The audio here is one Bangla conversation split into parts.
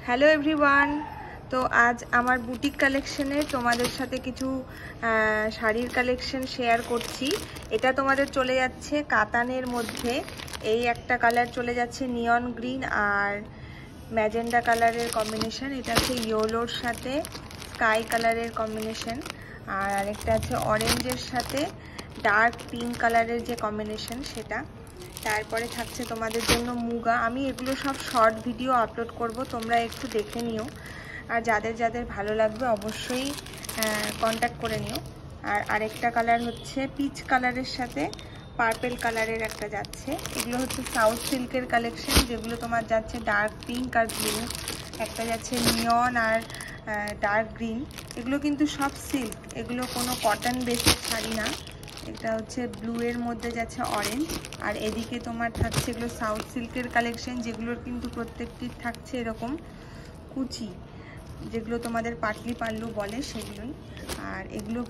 Hello everyone. তো আজ আমার বুটিক কালেকশনে তোমাদের সাথে কিছু শাড়ির কালেকশন শেয়ার করছি। এটা তোমাদের চলে যাচ্ছে কাতানের মধ্যে। এই একটা কালার চলে যাচ্ছে নিয়ন গ্রিন আর ম্যাজেন্ডা কালারের কম্বিনেশন। এটা আছে ইয়েলোর সাথে স্কাই কালারের কম্বিনেশন, আর আরেকটা আছে অরেঞ্জের সাথে ডার্ক পিঙ্ক কালারের যে কম্বিনেশন সেটা। তারপরে থাকছে তোমাদের জন্য মুগা। আমি এগুলো সব শর্ট ভিডিও আপলোড করব, তোমরা একটু দেখে নিও, আর যাদের যাদের ভালো লাগবে অবশ্যই কন্ট্যাক্ট করে নিও। আর আরেকটা কালার হচ্ছে পিচ কালারের সাথে পার্পেল কালারের একটা যাচ্ছে। এগুলো হচ্ছে সাউথ সিল্কের কালেকশন, যেগুলো তোমার যাচ্ছে ডার্ক পিঙ্ক আর ব্লু। একটা যাচ্ছে নিয়ন আর ডার্ক গ্রিন। এগুলো কিন্তু সব সিল্ক, এগুলো কোনো কটন বেসের শাড়ি না। এটা হচ্ছে ব্লু এর মধ্যে যাচ্ছে অরেঞ্জ, আর এদিকে তোমার থাকছে এগুলো সাউথ সিল্কের কালেকশন, যেগুলোর কিন্তু প্রত্যেকটির থাকছে এরকম কুচি, যেগুলো তোমাদের পাটলি পাল্লু বলে সেগুলোই। আর এগুলো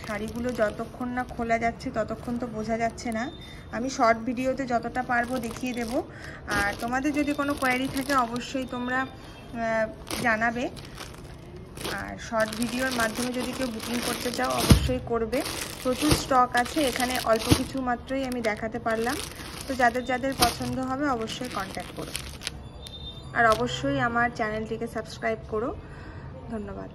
শাড়িগুলো যতক্ষণ না খোলা যাচ্ছে ততক্ষণ তো বোঝা যাচ্ছে না। আমি শর্ট ভিডিওতে যতটা পারবো দেখিয়ে দেব। আর তোমাদের যদি কোনো কোয়ারি থাকে অবশ্যই তোমরা জানাবে। আর শর্ট ভিডিওর মাধ্যমে যদি কেউ বুকিং করতে চাও অবশ্যই করবে। প্রচুর স্টক আছে এখানে, অল্প কিছু মাত্রই আমি দেখাতে পারলাম। তো যাদের যাদের পছন্দ হবে অবশ্যই কন্ট্যাক্ট করো, আর অবশ্যই আমার চ্যানেলটিকে সাবস্ক্রাইব করো। ধন্যবাদ।